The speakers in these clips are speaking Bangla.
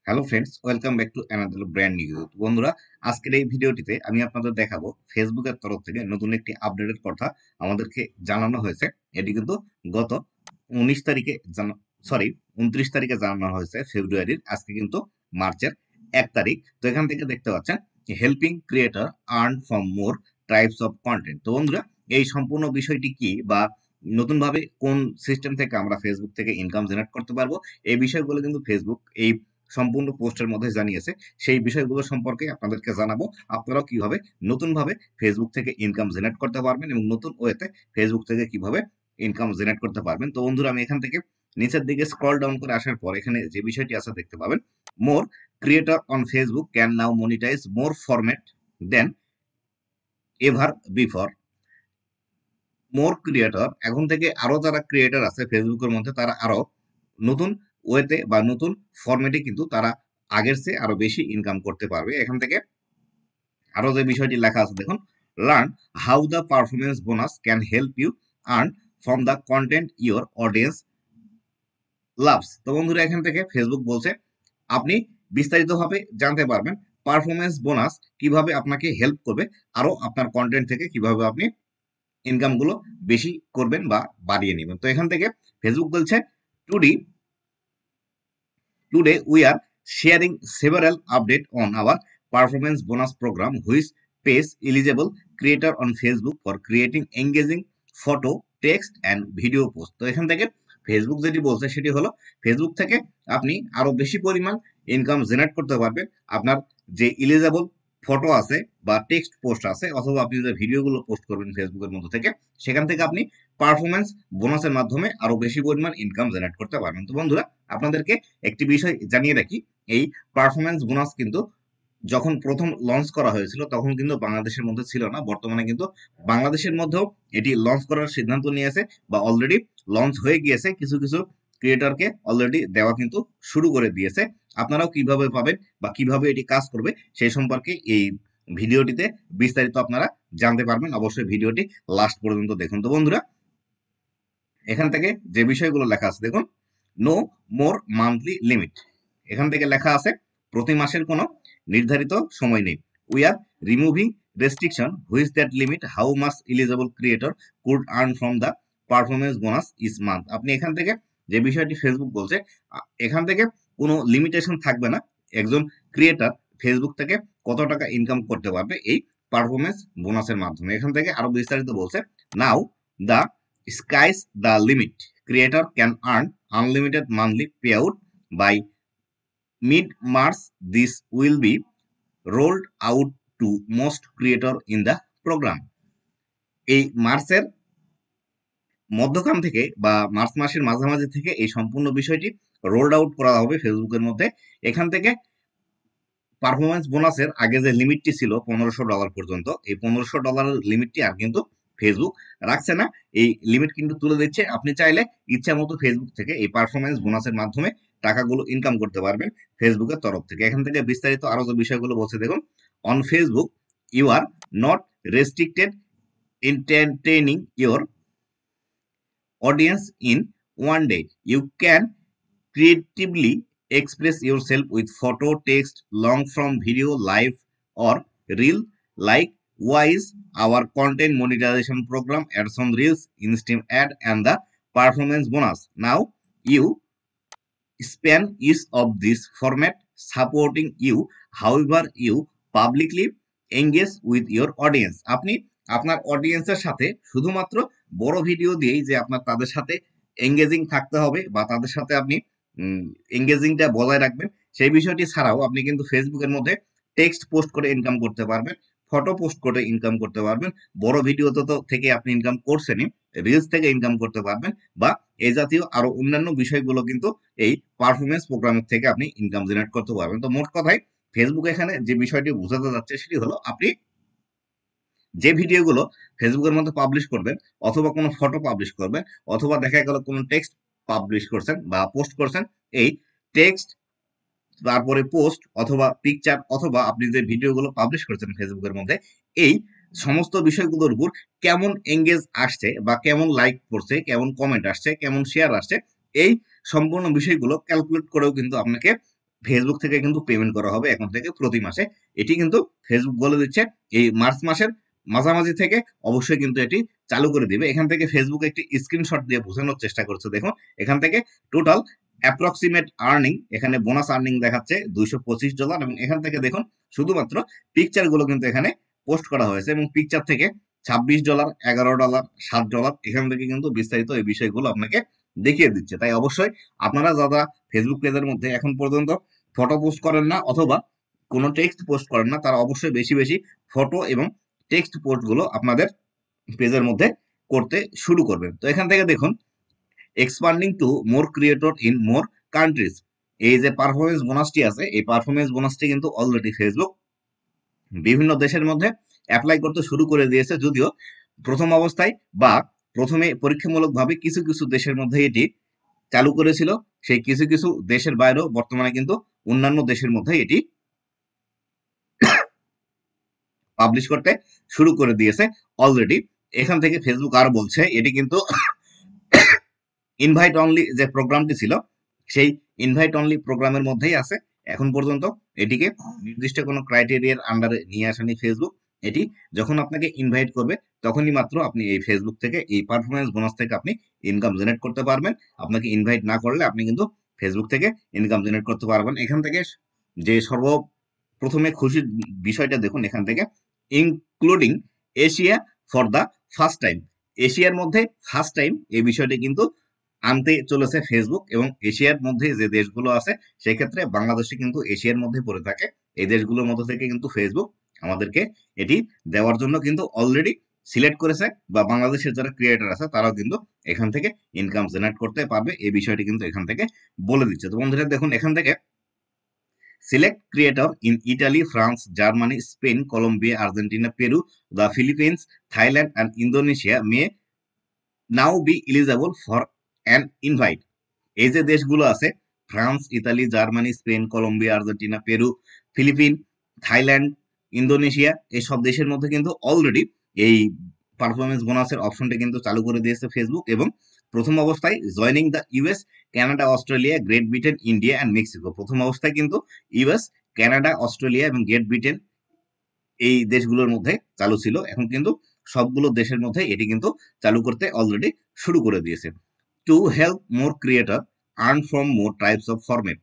Hello friends, welcome back to another brand new video. বন্ধুরা, আজকের এই ভিডিওটিতে আমি আপনাদের দেখাবো ফেসবুকের তরফ থেকে নতুন একটি আপডেটের কথা আমাদেরকে জানানো হয়েছে। এটি কিন্তু গত 19 তারিখে সরি 29 তারিখে জানানো হয়েছে ফেব্রুয়ারির। আজকে কিন্তু মার্চের 1 তারিখ। তো এখান থেকে দেখতে পাচ্ছেন helping creator earn from more types of content. তো বন্ধুরা, এই সম্পূর্ণ বিষয়টি কি বা নতুনভাবে কোন সিস্টেম থেকে আমরা ফেসবুক থেকে ইনকাম জেনারেট করতে পারবো, এই বিষয়গুলো কিন্তু ফেসবুক এই সম্পূর্ণ পোস্টের মধ্যে জানিয়েছে। সেই বিষয়গুলো সম্পর্কে আপনাদেরকে জানাবো, আপনারাও কিভাবে নতুনভাবে ফেসবুক থেকে ইনকাম জেনারেট করতে পারবেন এবং নতুন ওয়েতে ফেসবুক থেকে কিভাবে ইনকাম জেনারেট করতে পারবেন। তো বন্ধুরা, আমি এখান থেকে নিচের দিকে স্ক্রল ডাউন করে আসার পর এখানে যে বিষয়টি আছে দেখতে পাবেন, more creator on Facebook can now monetize more format than ever before. More creator, এখন থেকে আরো যারা ক্রিয়েটর আছে ফেসবুকের মধ্যে তারা আরো নতুন ওয়েতে বা নতুন ফরম্যাটে কিন্তু তারা আগের চেয়ে আরো বেশি ইনকাম করতে পারবে। এখান থেকে আরো যে বিষয়টি লেখা আছে দেখুন, learn how the performance bonus can help you earn from the content your audience loves. তো বন্ধুরা, এখান থেকে ফেসবুক বলছে আপনি বিস্তারিতভাবে জানতে পারবেন পারফরমেন্স বোনাস কিভাবে আপনাকে হেল্প করবে, আরো আপনার কন্টেন্ট থেকে কিভাবে আপনি ইনকাম গুলো বেশি করবেন বা বাড়িয়ে নেবেন। তো এখান থেকে ফেসবুক বলছে today today we are sharing several update on our performance bonus program which page eligible creator on Facebook for creating engaging photo, text and video post. তো এখান থেকে ফেসবুক যেটি বলছে সেটি হলো ফেসবুক থেকে আপনি আরো বেশি পরিমাণ ইনকাম জেনারেট করতে পারবেন। আপনার যে এলিজেবল ফটো আছে বা টেক্সট পোস্ট আছে অথবা আপনি যে ভিডিওগুলো পোস্ট করবেন ফেসবুকের মধ্যে থেকে, সেখান থেকে আপনি পারফরমেন্স বোনাসের মাধ্যমে আরো বেশি পরিমাণ ইনকাম জেনারেট করতে পারবেন। তো বন্ধুরা, আপনাদেরকে একটি বিষয় জানিয়ে রাখি, এই পারফরমেন্স বোনাস কিন্তু যখন প্রথম লঞ্চ করা হয়েছিল তখন কিন্তু বাংলাদেশের মধ্যে ছিল না। বর্তমানে কিন্তু বাংলাদেশের মধ্যেও এটি লঞ্চ করার সিদ্ধান্ত নিয়েছে বা অলরেডি লঞ্চ হয়ে গিয়েছে। কিছু কিছু ক্রিয়েটরকে অলরেডি দেওয়া কিন্তু শুরু করে দিয়েছে। আপনারাও কিভাবে পাবেন বা কিভাবে এটি কাজ করবে সেই সম্পর্কে এই ভিডিওটিতে বিস্তারিত আপনারা জানতে পারবেন। অবশ্যই ভিডিওটি লাস্ট পর্যন্ত দেখুন। তো বন্ধুরা, এখান থেকে যে বিষয়গুলো লেখা আছে দেখুন, নো মোর মান্থলি লিমিট। এখান থেকে লেখা আছে প্রতি মাসের কোনো নির্ধারিত সময় নেই। We are removing restriction which that limit how much eligible creator could earn from the performance bonus is month. আপনি এখান থেকে যে বিষয়টি ফেসবুক বলছে, এখান থেকে কোনো লিমিটেশন থাকবে না। একজন ক্রিয়েটর ফেসবুক থেকে কত টাকা ইনকাম করতে পারবে এই পারফরমেন্স বোনাসের মাধ্যমে। এখান থেকে আরো বিস্তারিত বলছে, নাও the sky's the limit. Creator can earn unlimited monthly payout by mid-March. This will be rolled out to most creator in the program. এই মার্চের মধ্যখান থেকে বা মার্চ মাসের মাঝামাঝি থেকে এই সম্পূর্ণ বিষয়টি রোলড আউট করা হবে ফেসবুকের মধ্যে। এখান থেকে পারফরমেন্স বোনাসের আগে যে লিমিটটি ছিল $1500 পর্যন্ত, এই $1500 লিমিটটি আর কিন্তু ফেসবুক রাখছে না। এই লিমিট কিন্তু তুলে দিচ্ছে। আপনি চাইলে ইচ্ছা মতো ফেসবুক থেকে এই পারফরমেন্স বোনাসের মাধ্যমে টাকাগুলো ইনকাম করতে পারবেন ফেসবুকের তরফ থেকে। এখান থেকে বিস্তারিত আরো যে বিষয়গুলো বলছে দেখুন, on Facebook you are not restricted entertaining your audience in one day. You can creatively express yourself with photo, text, long form video, live or reel. Likewise, our content monetization program adds on reels, instant ad and the performance bonus. Now you span each of this format supporting you however you publicly engage with your audience. আপনি আপনার অডিয়েন্সের সাথে শুধুমাত্র বড় ভিডিও দিয়েই যে আপনার তাদের সাথে এঙ্গেজিং থাকতে হবে বা তাদের সাথে আপনি এঙ্গেজিংটা বজায় রাখবেন, সেই বিষয়টি ছাড়াও আপনি কিন্তু ফেসবুকের মধ্যে টেক্সট পোস্ট করে ইনকাম করতে পারবেন, ফটো পোস্ট করে ইনকাম করতে পারবেন, বড় ভিডিও তো থেকে আপনি ইনকাম করছেনই, রিলস থেকে ইনকাম করতে পারবেন বা এই জাতীয় আরো অন্যান্য বিষয়গুলো কিন্তু এই পারফরমেন্স প্রোগ্রামের থেকে আপনি ইনকাম জেনারেট করতে পারবেন। তো মোট কথায় ফেসবুক এখানে যে বিষয়টি বোঝাতে যাচ্ছে সেটি হলো, আপনি যে ভিডিওগুলো ফেসবুকের মধ্যে পাবলিশ করবেন অথবা কোনো ফটো পাবলিশ করবেন অথবা দেখা গেল কোনো টেক্সট পাবলিশ করছেন বা পোস্ট করছেন, এই টেক্সট তারপরে পোস্ট অথবা পিকচার অথবা আপনি যে ভিডিওগুলো পাবলিশ করেছেন ফেসবুকের মধ্যে, এই সমস্ত বিষয়গুলোর উপর কেমন এঙ্গেজ আসছে বা কেমন লাইক পড়ছে, কেমন কমেন্ট আসছে, কেমন শেয়ার আসছে, এই সম্পূর্ণ বিষয়গুলো ক্যালকুলেট করেও কিন্তু আপনাকে ফেসবুক থেকে কিন্তু পেমেন্ট করা হবে এখন থেকে প্রতি মাসে। এটি কিন্তু ফেসবুক বলে দিচ্ছে এই মার্চ মাসের মাঝামাঝি থেকে অবশ্যই কিন্তু এটি চালু করে দিবে। এখান থেকে ফেসবুক একটি স্ক্রিনশট দিয়ে বোঝানোর চেষ্টা করছে। দেখুন এখান থেকে টোটাল অ্যাপ্রক্সিমেট আর্নিং, এখানে বোনাস আর্নিং দেখাচ্ছে $225 এবং এখান থেকে দেখুন শুধুমাত্র পিকচার গুলো কিন্তু এখানে পোস্ট করা হয়েছে এবং পিকচার থেকে $26, $11, $7 এখান থেকে কিন্তু বিস্তারিত এই বিষয়গুলো আপনাকে দেখিয়ে দিচ্ছে। তাই অবশ্যই আপনারা যারা ফেসবুক পেজের মধ্যে এখন পর্যন্ত ফটো পোস্ট করেন না অথবা কোনো টেক্সট পোস্ট করেন না, তারা অবশ্যই বেশি বেশি ফটো এবং টেক্সট পোস্ট গুলো আপনাদের পেজের মধ্যে করতে শুরু করবেন। তো এখান থেকে দেখুন expanding to more creator in more countries, এই যে পারফরমেন্স বোনাসটি আছে, এই পারফরমেন্স বোনাসটি কিন্তু অলরেডি ফেসবুক বিভিন্ন দেশের মধ্যে অ্যাপ্লাই করতে শুরু করে দিয়েছে। যদিও প্রথম অবস্থায় বা প্রথমে পরীক্ষামূলকভাবে কিছু কিছু দেশের মধ্যে এটি চালু করেছিল, সেই কিছু কিছু দেশের বাইরেও বর্তমানে কিন্তু অন্যান্য দেশের মধ্যে এটি পাবলিশ করতে শুরু করে দিয়েছে অলরেডি। এখান থেকে ফেসবুক আর বলছে এটি কিন্তু ইনভাইট অনলি যে প্রোগ্রামটি ছিল সেই ইনভাইট অনলি প্রোগ্রামের মধ্যেই আছে এখন পর্যন্ত। এটিকে নির্দিষ্ট কোনো ক্রাইটেরিয়ার আন্ডারে নিয়ে আসেনি ফেসবুক। এটি যখন আপনাকে ইনভাইট করবে তখনই মাত্র আপনি এই ফেসবুক থেকে এই পারফরমেন্স বোনাস থেকে আপনি ইনকাম জেনারেট করতে পারবেন। আপনাকে ইনভাইট না করলে আপনি কিন্তু ফেসবুক থেকে ইনকাম জেনারেট করতে পারবেন। এখান থেকে যে সর্বপ্রথমে খুশির বিষয়টা দেখুন, এখান থেকে including Asia for the first time, এশিয়ার মধ্যে ফার্স্ট টাইম এই বিষয়টি কিন্তু আনতে চলেছে ফেসবুক। এবং এশিয়ার মধ্যে যে দেশগুলো আছে সেক্ষেত্রে বাংলাদেশে কিন্তু এশিয়ার মধ্যে পড়ে থাকে। এই দেশগুলোর মধ্যে থেকে কিন্তু ফেসবুক আমাদেরকে এটি দেওয়ার জন্য কিন্তু অলরেডি সিলেক্ট করেছে, বা বাংলাদেশের যারা ক্রিয়েটর আছে তারাও কিন্তু এখান থেকে ইনকাম জেনারেট করতে পারবে, এই বিষয়টি কিন্তু এখান থেকে বলে দিচ্ছে। তো বন্ধুরা দেখুন এখান থেকে select creator in Italy, France, Germany, Spain, Colombia, Argentina, Peru, the Philippines, Thailand and Indonesia may now be eligible for an invite. এই যে দেশগুলো আছে France, Italy, Germany, Spain, Colombia, Argentina, Peru, Philippine, Thailand, Indonesia, এই সব দেশের মধ্যে কিন্তু অলরেডি এই পারফরমেন্স বোনাসের অপশনটা কিন্তু চালু করে দিয়েছে ফেসবুক। এবং প্রথম অবস্থায় joining the US, Canada, Australia, great Britain, India and Mexico. প্রথম অবস্থায় কিন্তু ইউএস, কানাডা, অস্ট্রেলিয়া এবং গ্রেট ব্রিটেন এই দেশগুলোর মধ্যে চালু ছিল। এখন কিন্তু সবগুলো দেশের মধ্যে এটি কিন্তু চালু করতে অলরেডি শুরু করে দিয়েছে। To help more creator earn from more types of format,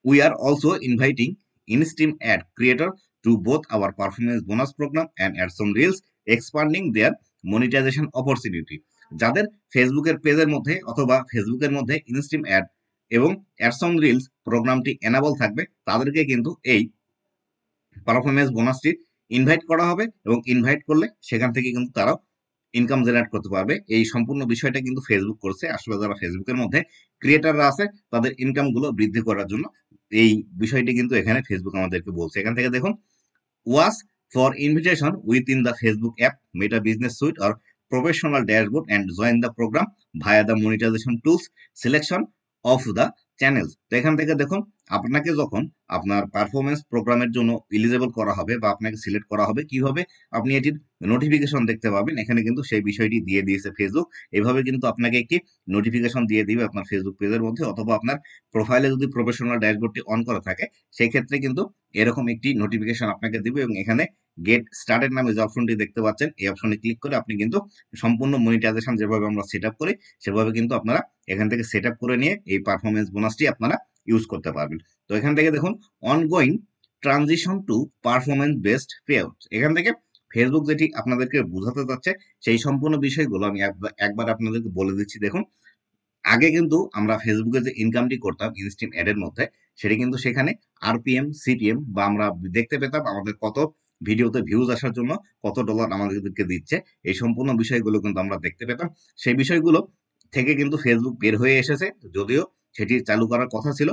we are also inviting in-stream ad creator to both our performance bonus program and ads on reels, expanding their monetization opportunity. যাদের ফেসবুকের পেজের মধ্যে অথবা ফেসবুকের মধ্যে ইনস্ট্রিম অ্যাড এবং অ্যাডস অন রিলস প্রোগ্রামটি এনাবল থাকবে তাদেরকে কিন্তু এই পারফরমেন্স বোনাসটি ইনভাইট করা হবে এবং ইনভাইট করলে সেখান থেকে কিন্তু তারাও ইনকাম জেনারেট করতে পারবে। এই সম্পূর্ণ বিষয়টা কিন্তু ফেসবুক করছে। আসলে যারা ফেসবুকের মধ্যে ক্রিয়েটাররা আছে তাদের ইনকাম গুলো বৃদ্ধি করার জন্য এই বিষয়টি কিন্তু এখানে ফেসবুক আমাদেরকে বলছে। এখান থেকে দেখুন watch for invitation with in the Facebook app, Meta Business Suite or professional dashboard and join the program via the monetization tools, selection of the channels. তো এখান থেকে দেখুন আপনাকে যখন আপনার পারফরমেন্স প্রোগ্রামের জন্য এলিজেবল করা হবে বা আপনাকে সিলেক্ট করা হবে, কিভাবে আপনি এটির নোটিফিকেশন দেখতে পাবেন, এখানে কিন্তু সেই বিষয়টি দিয়ে দিয়েছে ফেসবুক। এভাবে কিন্তু আপনাকে একটি নোটিফিকেশন দিয়ে দিবে আপনার ফেসবুক পেজের মধ্যে, অথবা আপনার প্রোফাইলে যদি প্রফেশনাল ড্যাশবোর্ডটি অন করা থাকে সেই ক্ষেত্রে কিন্তু এরকম একটি নোটিফিকেশন আপনাকে দিবে। এবং এখানে গেট স্টার্টেড নামে যে অপশনটি দেখতে পাচ্ছেন এই অপশনে ক্লিক করে আপনি কিন্তু সম্পূর্ণ মনিটাইজেশন যেভাবে আমরা সেট আপ করি সেভাবে কিন্তু আপনারা এখান থেকে সেট আপ করে নিয়ে এই পারফরমেন্স বোনাসটি আপনারা ইউজ করতে পারবেন। তো এখান থেকে দেখুন ongoing transition to performance based pay out, এখান থেকে ফেসবুক যেটি আপনাদেরকে বোঝাতে চাচ্ছে সেই সম্পূর্ণ বিষয়গুলো আমি একবার আপনাদেরকে বলে দিচ্ছি। দেখুন আগে কিন্তু আমরা ফেসবুকে যে ইনকামটি করতাম ইনস্ট্রিম অ্যাডের মধ্যে সেটি কিন্তু সেখানে আরপিএম, সিপিএম বা আমরা দেখতে পেতাম আমাদের কত ভিডিওতে ভিউজ আসার জন্য কত ডলার আমাদেরকে দিচ্ছে, এই সম্পূর্ণ বিষয়গুলো কিন্তু আমরা দেখতে পেতাম। সেই বিষয়গুলো থেকে কিন্তু ফেসবুক বের হয়ে এসেছে, যদিও সেটি চালু করার কথা ছিল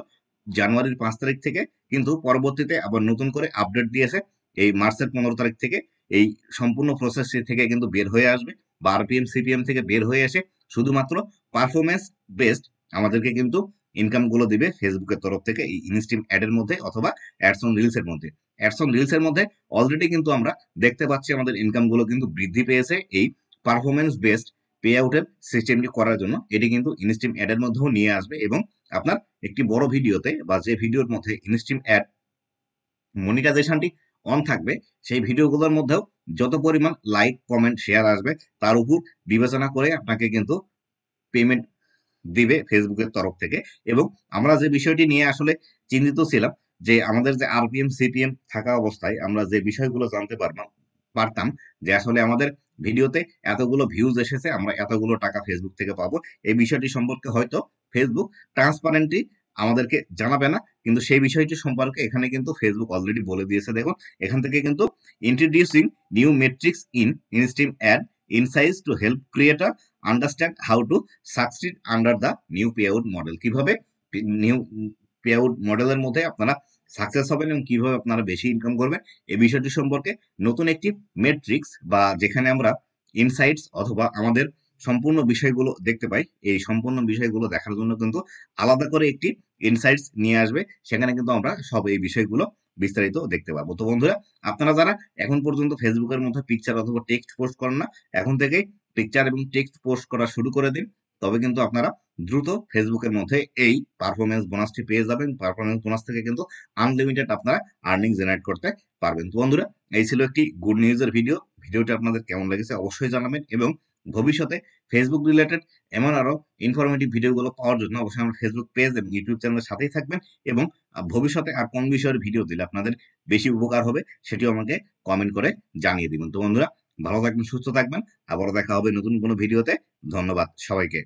জানুয়ারির 5 তারিখ থেকে, কিন্তু পরবর্তীতে আবার নতুন করে আপডেট দিয়েছে এই মার্চের 15 তারিখ থেকে এই সম্পূর্ণ প্রসেসটি থেকে কিন্তু বের হয়ে আসবে, বা আরপিএম সিপিএম থেকে বের হয়ে এসে শুধুমাত্র পারফরমেন্স বেসড আমাদেরকে কিন্তু ইনকাম গুলো দিবে ফেসবুকের তরফ থেকে এই ইনস্ট্রিম অ্যাডের মধ্যে অথবা অ্যাডস অন রিলস এর মধ্যে। অ্যাডস অন রিলস এর মধ্যে অলরেডি কিন্তু আমরা দেখতে পাচ্ছি আমাদের ইনকাম গুলো কিন্তু বৃদ্ধি পেয়েছে এই পারফরমেন্স বেসড পে আউটের সিস্টেমটি করার জন্য। এটি কিন্তু ইনস্ট্রিম অ্যাডের মধ্যেও নিয়ে আসবে এবং আপনার একটি বড় ভিডিওতে বা যে ভিডিওর মধ্যে ইনস্ট্রিম অ্যাড মনিটাইজেশনটি অন থাকবে, সেই ভিডিওগুলোর মধ্যেও যত পরিমাণ লাইক কমেন্ট শেয়ার আসবে তার উপর বিবেচনা করে আপনাকে কিন্তু পেমেন্ট দিবে ফেসবুকের তরফ থেকে। এবং আমরা যে বিষয়টি নিয়ে আসলে চিন্তিত ছিলাম, যে আমাদের যে আরপিএম সিপিএম থাকা অবস্থায় আমরা যে বিষয়গুলো জানতে পারতাম যে আসলে আমাদের ভিডিওতে এতগুলো ভিউজ এসেছে, আমরা এতগুলো টাকা ফেসবুক থেকে পাবো, এই বিষয়টি সম্পর্কে হয়তো ফেসবুক ট্রান্সপারেন্টলি আমাদেরকে জানাবে না, কিন্তু সেই বিষয়টি সম্পর্কে এখানে কিন্তু ফেসবুক অলরেডি বলে দিয়েছে। দেখুন এখান থেকে কিন্তু introducing new metrics in instream ad insights to help creator understand how to succeed under the new payout model. কিভাবে নিউ পেআউট মডেলের মধ্যে আপনারা সাকসেস হবেন এবং কিভাবে আপনারা বেশি ইনকাম করবেন, এই বিষয়টি সম্পর্কে নতুন একটি মেট্রিক্স বা যেখানে আমরা ইনসাইটস অথবা আমাদের সম্পূর্ণ বিষয়গুলো দেখতে পাই, এই সম্পূর্ণ বিষয়গুলো দেখার জন্য কিন্তু আলাদা করে একটি ইনসাইটস নিয়ে আসবে, সেখানে কিন্তু আমরা সব এই বিষয়গুলো বিস্তারিত দেখতে পাবো। তো বন্ধুরা, আপনারা যারা এখন পর্যন্ত ফেসবুকের মধ্যে পিকচার অথবা টেক্সট পোস্ট করেন না, এখন থেকেই পিকচার এবং টেক্সট পোস্ট করা শুরু করে দিন, তবে কিন্তু আপনারা দ্রুত ফেসবুকের মধ্যে এই পারফরমেন্স বোনাসটি পেয়ে যাবেন। পারফরমেন্স বোনাস থেকে কিন্তু আনলিমিটেড আপনারা আর্নিং জেনারেট করতে পারবেন। তো বন্ধুরা, এই ছিল একটি গুড নিউজের ভিডিও। ভিডিওটি আপনাদের কেমন লেগেছে অবশ্যই জানাবেন, এবং ভবিষ্যতে ফেসবুক রিলেটেড এমন আরো ইনফরমেটিভ ভিডিওগুলো পাওয়ার জন্য অবশ্যই আমার ফেসবুক পেজ এবং ইউটিউব চ্যানেলের সাথেই থাকবেন। এবং ভবিষ্যতে আর কোন বিষয়ের ভিডিও দিলে আপনাদের বেশি উপকার হবে সেটিও আমাকে কমেন্ট করে জানিয়ে দিবেন। তো বন্ধুরা, ভালো থাকবেন, সুস্থ থাকবেন, আবারও দেখা হবে নতুন কোনো ভিডিওতে। ধন্যবাদ সবাইকে।